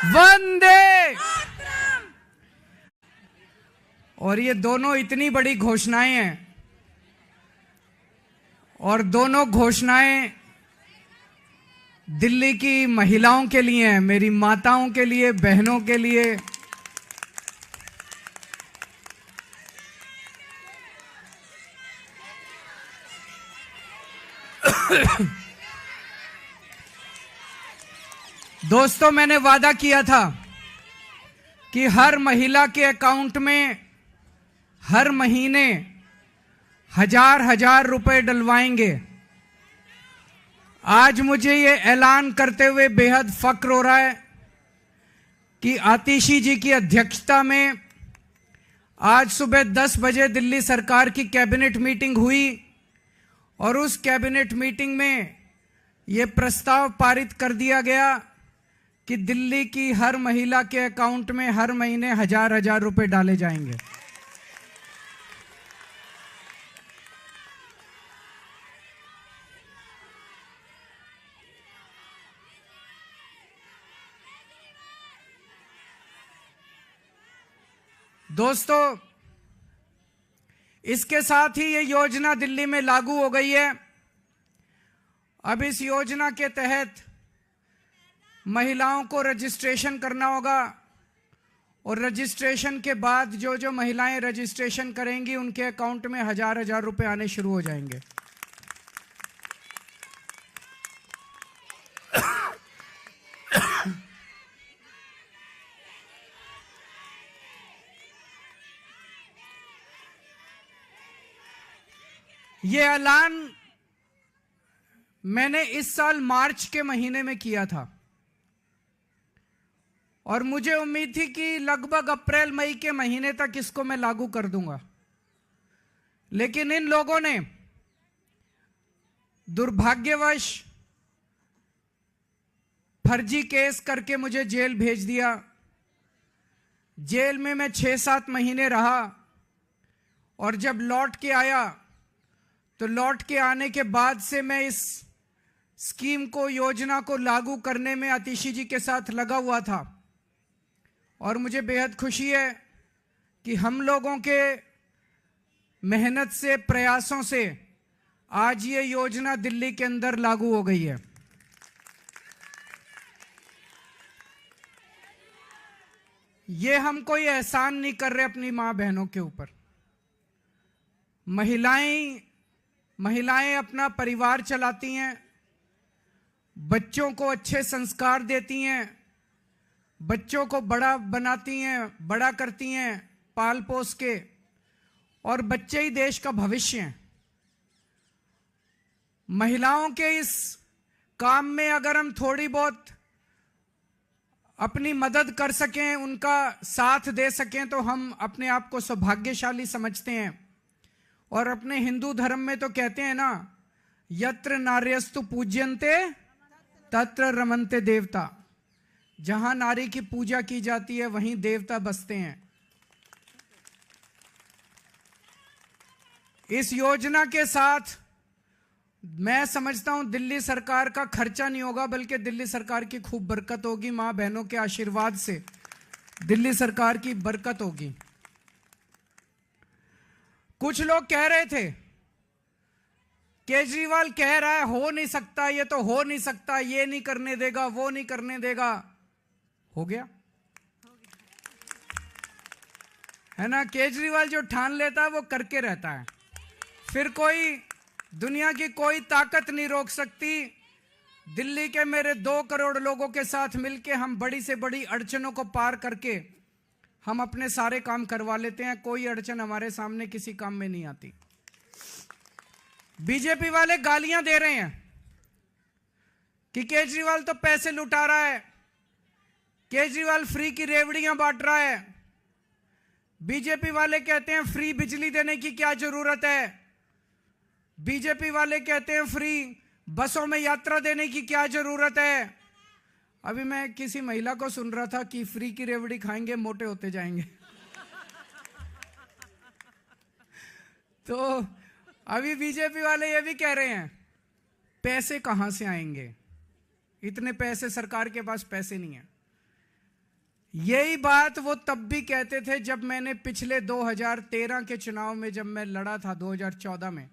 वंदे। और ये दोनों इतनी बड़ी घोषणाएं हैं और दोनों घोषणाएं दिल्ली की महिलाओं के लिए हैं, मेरी माताओं के लिए, बहनों के लिए। दोस्तों, मैंने वादा किया था कि हर महिला के अकाउंट में हर महीने हजार रुपए डलवाएंगे। आज मुझे ये ऐलान करते हुए बेहद फक्र हो रहा है कि आतिशी जी की अध्यक्षता में आज सुबह 10 बजे दिल्ली सरकार की कैबिनेट मीटिंग हुई और उस कैबिनेट मीटिंग में ये प्रस्ताव पारित कर दिया गया कि दिल्ली की हर महिला के अकाउंट में हर महीने हजार रुपए डाले जाएंगे। दोस्तों, इसके साथ ही ये योजना दिल्ली में लागू हो गई है। अब इस योजना के तहत महिलाओं को रजिस्ट्रेशन करना होगा और रजिस्ट्रेशन के बाद जो जो महिलाएं रजिस्ट्रेशन करेंगी उनके अकाउंट में हजार रुपए आने शुरू हो जाएंगे। ये ऐलान मैंने इस साल मार्च के महीने में किया था और मुझे उम्मीद थी कि लगभग अप्रैल मई के महीने तक इसको मैं लागू कर दूंगा, लेकिन इन लोगों ने दुर्भाग्यवश फर्जी केस करके मुझे जेल भेज दिया। जेल में मैं 6-7 महीने रहा और जब लौट के आया तो लौट के आने के बाद से मैं इस स्कीम को, योजना को लागू करने में आतिशी जी के साथ लगा हुआ था और मुझे बेहद खुशी है कि हम लोगों के मेहनत से, प्रयासों से आज ये योजना दिल्ली के अंदर लागू हो गई है। ये हम कोई एहसान नहीं कर रहे अपनी मां बहनों के ऊपर। महिलाएं अपना परिवार चलाती हैं, बच्चों को अच्छे संस्कार देती हैं, बच्चों को बड़ा बनाती हैं, बड़ा करती हैं पाल पोस के, और बच्चे ही देश का भविष्य हैं। महिलाओं के इस काम में अगर हम थोड़ी बहुत अपनी मदद कर सकें, उनका साथ दे सकें, तो हम अपने आप को सौभाग्यशाली समझते हैं। और अपने हिंदू धर्म में तो कहते हैं ना, यत्र नार्यस्तु पूज्यन्ते तत्र रमन्ते देवता। जहां नारी की पूजा की जाती है वहीं देवता बसते हैं। इस योजना के साथ मैं समझता हूं दिल्ली सरकार का खर्चा नहीं होगा, बल्कि दिल्ली सरकार की खूब बरकत होगी। मां बहनों के आशीर्वाद से दिल्ली सरकार की बरकत होगी। कुछ लोग कह रहे थे केजरीवाल कह रहा है हो नहीं सकता, ये तो हो नहीं सकता, ये नहीं करने देगा, वो नहीं करने देगा। हो गया है ना। केजरीवाल जो ठान लेता है वो करके रहता है, फिर कोई दुनिया की कोई ताकत नहीं रोक सकती। दिल्ली के मेरे 2 करोड़ लोगों के साथ मिलके हम बड़ी से बड़ी अड़चनों को पार करके हम अपने सारे काम करवा लेते हैं। कोई अड़चन हमारे सामने किसी काम में नहीं आती। बीजेपी वाले गालियां दे रहे हैं कि केजरीवाल तो पैसे लुटा रहा है, केजरीवाल फ्री की रेवड़ियां बांट रहा है। बीजेपी वाले कहते हैं फ्री बिजली देने की क्या जरूरत है। बीजेपी वाले कहते हैं फ्री बसों में यात्रा देने की क्या जरूरत है। अभी मैं किसी महिला को सुन रहा था कि फ्री की रेवड़ी खाएंगे मोटे होते जाएंगे। तो अभी बीजेपी वाले ये भी कह रहे हैं पैसे कहां से आएंगे, इतने पैसे, सरकार के पास पैसे नहीं है। यही बात वो तब भी कहते थे जब मैंने पिछले 2013 के चुनाव में जब मैं लड़ा था 2014 में,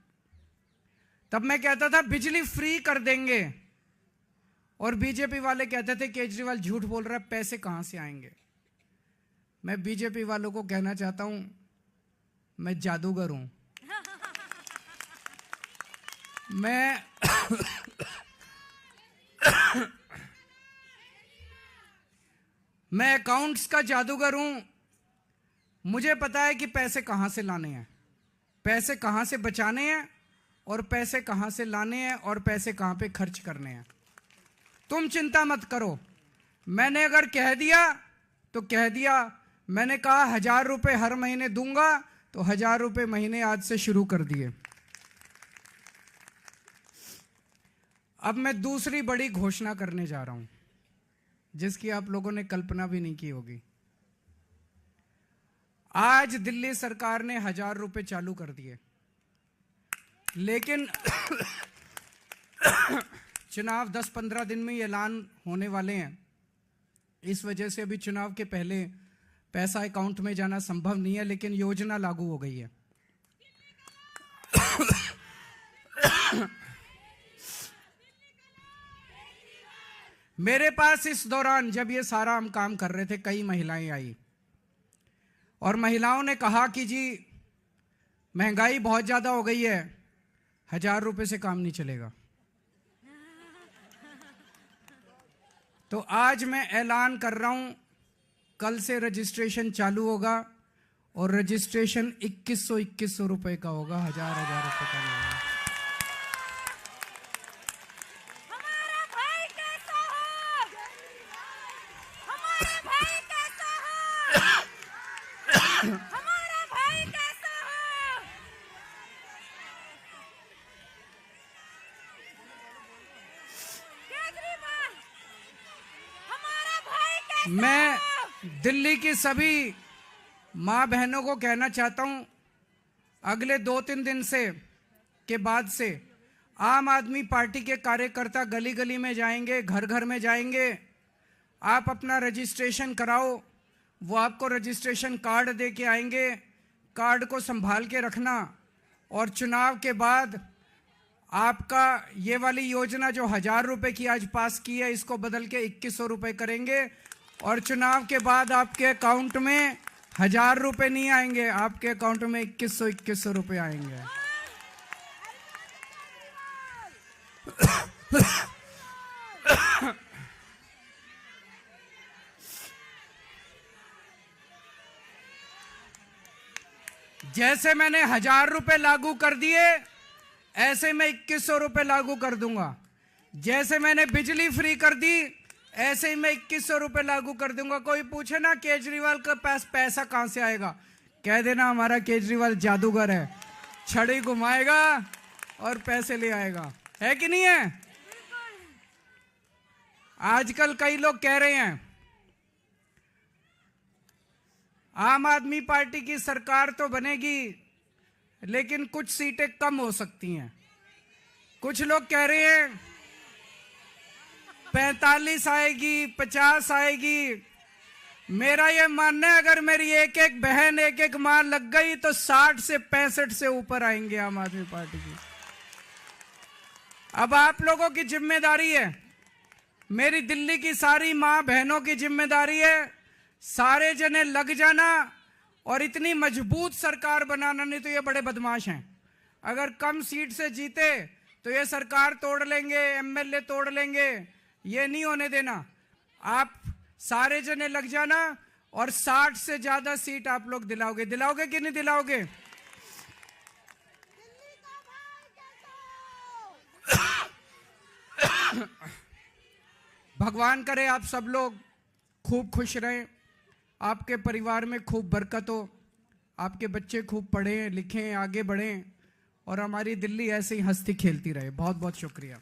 तब मैं कहता था बिजली फ्री कर देंगे, और बीजेपी वाले कहते थे केजरीवाल झूठ बोल रहा है, पैसे कहां से आएंगे। मैं बीजेपी वालों को कहना चाहता हूं, मैं जादूगर हूं। मैं अकाउंट्स का जादूगर हूं। मुझे पता है कि पैसे कहां से लाने हैं, पैसे कहां से बचाने हैं, और पैसे कहां से लाने हैं, और पैसे कहां पे खर्च करने हैं। तुम चिंता मत करो। मैंने अगर कह दिया तो कह दिया। मैंने कहा 1000 रुपए हर महीने दूंगा, तो 1000 रुपए महीने आज से शुरू कर दिए। अब मैं दूसरी बड़ी घोषणा करने जा रहा हूं, जिसकी आप लोगों ने कल्पना भी नहीं की होगी। आज दिल्ली सरकार ने 1000 रुपए चालू कर दिए, लेकिन चुनाव 10-15 दिन में ऐलान होने वाले हैं। इस वजह से अभी चुनाव के पहले पैसा अकाउंट में जाना संभव नहीं है, लेकिन योजना लागू हो गई है। मेरे पास इस दौरान जब ये सारा हम काम कर रहे थे, कई महिलाएं आई और महिलाओं ने कहा कि जी महंगाई बहुत ज्यादा हो गई है, 1000 रुपए से काम नहीं चलेगा। तो आज मैं ऐलान कर रहा हूं, कल से रजिस्ट्रेशन चालू होगा, और रजिस्ट्रेशन 2100 रुपए का होगा, 1000 रुपए का नहीं होगा। हमारा भाई कैसा हो? हमारा भाई कैसा हो? हमारा भाई कैसा हो? केजरीवाल, हमारा भाई कैसा मैं हो? दिल्ली की सभी मां बहनों को कहना चाहता हूं, अगले 2-3 दिन से के बाद से आम आदमी पार्टी के कार्यकर्ता गली गली में जाएंगे, घर घर में जाएंगे। आप अपना रजिस्ट्रेशन कराओ, वो आपको रजिस्ट्रेशन कार्ड दे के आएंगे। कार्ड को संभाल के रखना, और चुनाव के बाद आपका ये वाली योजना जो 1000 रुपए की आज पास की है, इसको बदल के 2100 रुपए करेंगे, और चुनाव के बाद आपके अकाउंट में 1000 रुपए नहीं आएंगे, आपके अकाउंट में 2100 रुपए आएंगे। जैसे मैंने 1000 रुपए लागू कर दिए, ऐसे मैं 2100 रुपए लागू कर दूंगा। जैसे मैंने बिजली फ्री कर दी, ऐसे ही मैं 2100 रुपए लागू कर दूंगा। कोई पूछे ना केजरीवाल के पास पैसा कहां से आएगा, कह देना हमारा केजरीवाल जादूगर है, छड़ी घुमाएगा और पैसे ले आएगा। है कि नहीं है? आजकल कई लोग कह रहे हैं आम आदमी पार्टी की सरकार तो बनेगी, लेकिन कुछ सीटें कम हो सकती हैं। कुछ लोग कह रहे हैं 45 आएगी, 50 आएगी। मेरा यह मानना है, अगर मेरी एक एक बहन, एक एक मां लग गई, तो 60 से 65 से ऊपर आएंगे आम आदमी पार्टी की। अब आप लोगों की जिम्मेदारी है, मेरी दिल्ली की सारी मां बहनों की जिम्मेदारी है, सारे जने लग जाना और इतनी मजबूत सरकार बनाना। नहीं तो ये बड़े बदमाश हैं, अगर कम सीट से जीते तो ये सरकार तोड़ लेंगे, एमएलए तोड़ लेंगे। ये नहीं होने देना। आप सारे जने लग जाना, और 60 से ज्यादा सीट आप लोग दिलाओगे। दिलाओगे कि नहीं दिलाओगे? भगवान करे आप सब लोग खूब खुश रहें, आपके परिवार में खूब बरकत हो, आपके बच्चे खूब पढ़ें लिखें, आगे बढ़ें, और हमारी दिल्ली ऐसे ही हंसती खेलती रहे। बहुत बहुत शुक्रिया।